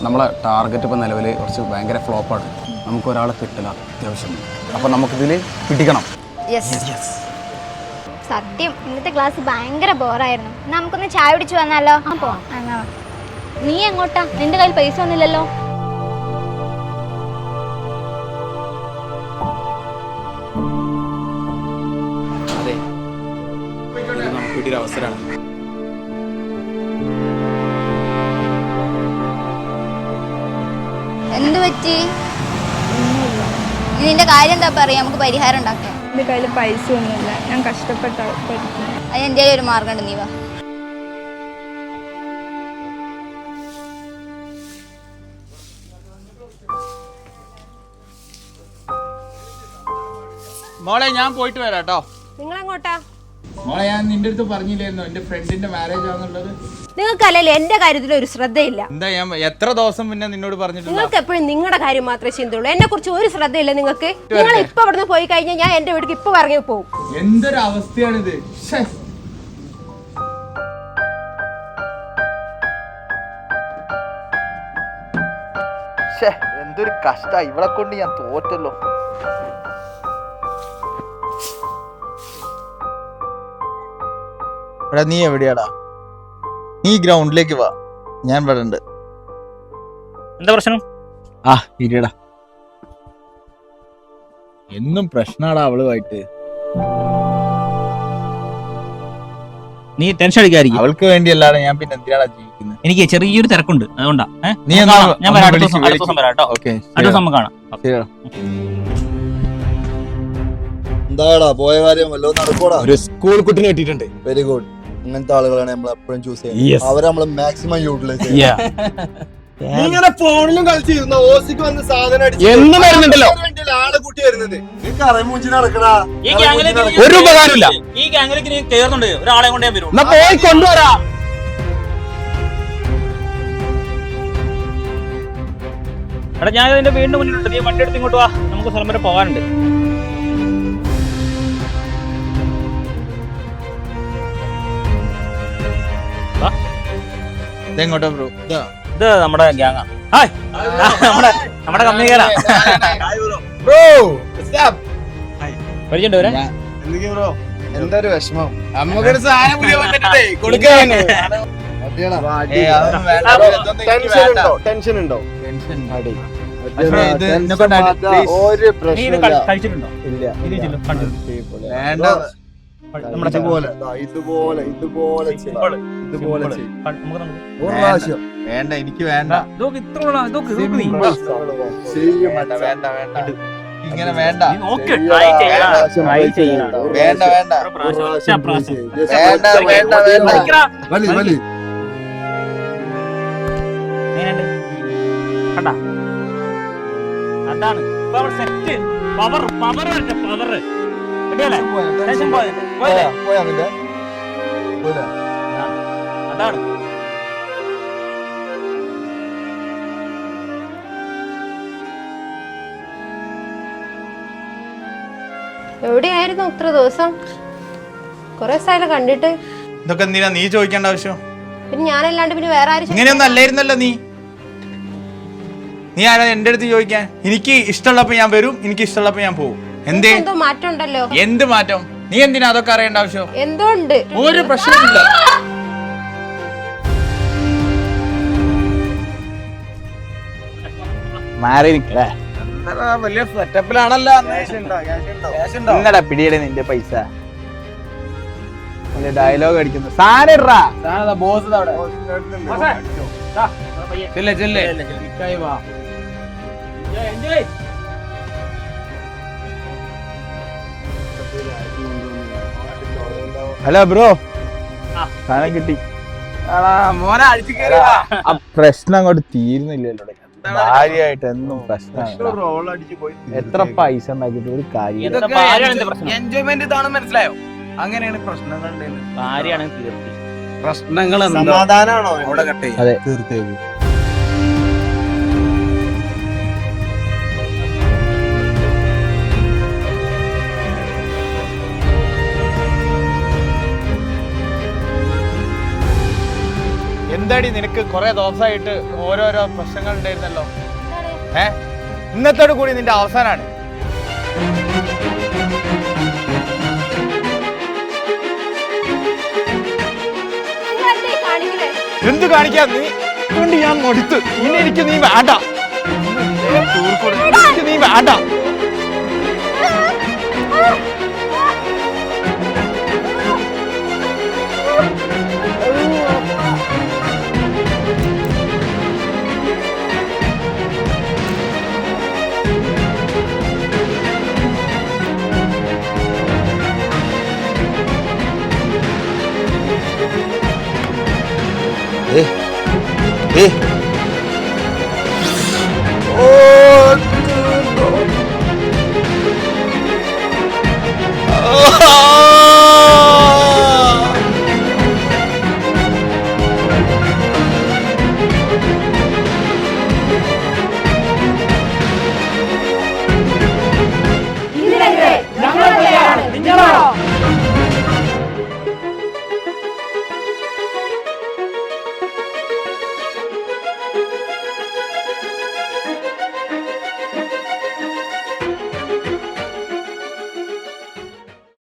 നമ്മളെ ടാർഗറ്റ് ഇപ്പോൾ നിലവിൽ കുറച്ച് ഭയങ്കര ഫ്ലോപ്പാണ്. നമുക്കൊരാളെ കിട്ടില്ല അത്യാവശ്യം. അപ്പോൾ നമുക്കിതിൽ പിടിക്കണം. സത്യം ഇന്നത്തെ ക്ലാസ് ഭയങ്കര ബോറായിരുന്നു. നമുക്കൊന്ന് ചായ പിടിച്ചു വന്നാലോ? പോവാം. നീ എങ്ങോട്ടാ? നിന്റെ കയ്യിൽ പൈസ ഒന്നുമില്ലല്ലോ. അതെ, നമുക്ക് കിട്ടിയൊരു അവസരമാണ്. എന്ത് പറ്റി? നിന്റെ കാര്യം എന്താ പറയാ? നമുക്ക് പരിഹാരം ഉണ്ടാക്കാം. എൻ്റെ കയ്യിൽ പൈസ ഒന്നുമില്ല, ഞാൻ കഷ്ടപ്പെട്ട പഠിക്കുന്നു. അത് എൻ്റെ ഒരു മാർഗമുണ്ട്, നീ വാ. മോളെ ഞാൻ പോയിട്ട് വരാം കേട്ടോ. നിങ്ങളെങ്ങോട്ടാ? മോളെ ഞാൻ നിന്റെ അടുത്ത് പറഞ്ഞില്ലായിരുന്നോ എന്റെ ഫ്രണ്ടിന്റെ മാരേജ് ആണെന്നുള്ളത്? നിങ്ങൾക്കല്ലല്ലോ എന്റെ കാര്യത്തിൽ ഒരു ശ്രദ്ധയില്ല. എന്താ ഞാൻ എത്ര ദിവസം പിന്നെ നിന്നോട് പറഞ്ഞിട്ടുണ്ട്? നിങ്ങൾക്ക് എപ്പോഴും നിങ്ങളുടെ കാര്യം മാത്രമേ ചിന്തയുള്ളൂ, എന്നെ കുറിച്ച് ഒരു ശ്രദ്ധയില്ല നിങ്ങൾക്ക്. നിങ്ങൾ ഇപ്പൊ ഇവിടുന്ന് പോയി കഴിഞ്ഞാൽ ഞാൻ എന്റെ വീട്ടിൽ ഇപ്പൊ ഇറങ്ങി പോകും. എന്തൊരു അവസ്ഥയാണിത്. എന്തൊരു കഷ്ട, ഇവളെ കൊണ്ട് ഞാൻ തോറ്റല്ലോ. എടാ നീ എവിടെയാടാ? നീ ഗ്രൗണ്ടിലേക്ക് വാ, ഞാൻ ഇവിടെ ഉണ്ട്. എന്താ പ്രശ്നം? ആ ഇരിയടാ. എന്നും പ്രശ്നമാടാ അവളുമായിട്ട്. നീ ടെൻഷൻ അടിക്കാതിരിക്കും. അവൾക്ക് വേണ്ടിയല്ലാതെ ഞാൻ പിന്നെ എന്തിനാടാ ജീവിക്കുന്നത്? എനിക്ക് ചെറിയൊരു തിരക്കുണ്ട്, അതുകൊണ്ടാ. നീ ഞാൻ വരാം, അടുത്ത ദിവസം വരാം കേട്ടോ. ഓക്കെ, അടുത്ത ദിവസം നമുക്ക് കാണാം. എന്താടാ പോയ കാര്യം വല്ലതും നടക്കൂടാ? ഒരു സ്കൂൾ കുട്ടിനെ കിട്ടിയിട്ടുണ്ട്. Very good. ഇങ്ങനത്തെ ആളുകളാണ് നമ്മൾ എപ്പോഴും ചൂസ് ചെയ്യുന്നത്. അവരെ നമ്മൾ മാക്സിമം യൂട്ടിലൈസ് ചെയ്യാം. ഇങ്ങനെ ഫോണിലും കളിച്ചിരുന്ന ഓസിക്ക് വന്ന് സാധനം എന്നും വരുന്നുണ്ടല്ലോ. ആളെ കൂട്ടി വരുന്നത് നിനക്ക് അറിമൂഞ്ചി നടക്കടാ. ഒരു ഉപകാരമില്ല. ഈ ഗാംഗിലേക്ക് നീ കേറുന്നുണ്ട്, ഒരാളെ കൊണ്ടേ വരും. പോയി കൊണ്ടുവരാ. എടാ ഞാൻ ഇതിന്റെ വീണ്ടും മുന്നിലുണ്ട്, നീ വണ്ടി എടുത്ത് ഇങ്ങോട്ട് വാ, നമുക്ക് സ്ഥലം വരെ പോകാനുണ്ട്. ഇതെങ്ങോട്ടാ ബ്രോ? ഇത് നമ്മുടെ ഗ്യാങ്ങാ. നമ്മുടെ കമ്പനിക്കാരാ. പരിചയമുണ്ട് വരെ. എന്തൊരു വിഷമം. നമുക്കൊരു സാധനം പുതിയ വന്നിട്ടേ കൊടുക്കാന്. ടെൻഷൻ ഉണ്ടോ? ഒരു നീ ഇത് പ്രശ്നമില്ല. കഴിച്ചിട്ടുണ്ടോ? ഇല്ല. വേണ്ട. നമ്മുടെ ഇതുപോലെ ഇതുപോലെ ഇതുപോലെ ചെയ്യ്. ഇതുപോലെ ചെയ്യ്. ഒരു പ്രാവശ്യം. വേണ്ട, എനിക്ക് വേണ്ട. ചെയ്യും. വേണ്ട വേണ്ട വേണ്ട, ഇങ്ങനെ വേണ്ട. വേണ്ട വേണ്ട വേണ്ട വേണ്ട വേണ്ട. വലി വലി. അതാണ് സെറ്റ്. Power power power. പോയാ നിന്റെ അതാണ്. എവിടെയായിരുന്നു ഇത്ര ദിവസം? കൊറേ സ്ഥലം കണ്ടിട്ട്. ഇതൊക്കെ എന്തിനാ നീ ചോദിക്കേണ്ട ആവശ്യം? പിന്നെ ഞാനല്ലാണ്ട് പിന്നെ വേറെ ആരും ഇങ്ങനെയൊന്നും അല്ലായിരുന്നല്ലോ നീ. നീ ആരാ എന്റെ അടുത്ത് ചോദിക്കാൻ? എനിക്ക് ഇഷ്ടമുള്ളപ്പോ ഞാൻ വരും, എനിക്ക് ഇഷ്ടമുള്ളപ്പോ ഞാൻ പോകും. എന്തേ? എന്തോ മാറ്റം ഉണ്ടല്ലോ. എന്ത് മാറ്റം? നീ എന്തിനാ അതൊക്കെ അറിയേണ്ട ആവശ്യം? എന്തോ ഉണ്ട്. ഒരു പ്രശ്നമില്ല. മാറി നിക്കേ. വലിയ സെറ്റപ്പിലാണല്ലോ. എന്നടാ പിടിയുടെ നിന്റെ പൈസ? ഡയലോഗ് അടിക്കുന്നു. സാധനം ബോസ് ഹലോ ബ്രോ, സാധനം കിട്ടി. പ്രശ്നം അങ്ങോട്ട് തീരുന്നില്ലല്ലോ. ഭാര്യയായിട്ട് എന്നും പ്രശ്നമാണ്. എത്ര പൈസ ഉണ്ടാക്കിയിട്ട് ഒരു കാര്യം. എൻജോയ്മെന്റ് ഇതാണ്, മനസ്സിലായോ? അങ്ങനെയാണ് പ്രശ്നങ്ങൾ ഉണ്ടായിരുന്നത്. കാര്യമാണ് തീർത്തി. പ്രശ്നങ്ങൾ എന്താ സമാധാനാണോ അവിടെ കട്ട് ചെയ്യും. അതെ. തീർത്തേക്കും. എന്താടി നിനക്ക് കുറെ ദിവസമായിട്ട് ഓരോരോ പ്രശ്നങ്ങൾ ഉണ്ടായിരുന്നല്ലോ. ഇന്നത്തോടു കൂടി നിന്റെ അവസാനാണ്. എന്ത് കാണിക്കാൻ നീ കൊണ്ട് ഞാൻ മടുത്ത്. ഇനി എനിക്ക് നീ വേണ്ട. എനിക്ക് നീ വേണ്ട. ഏ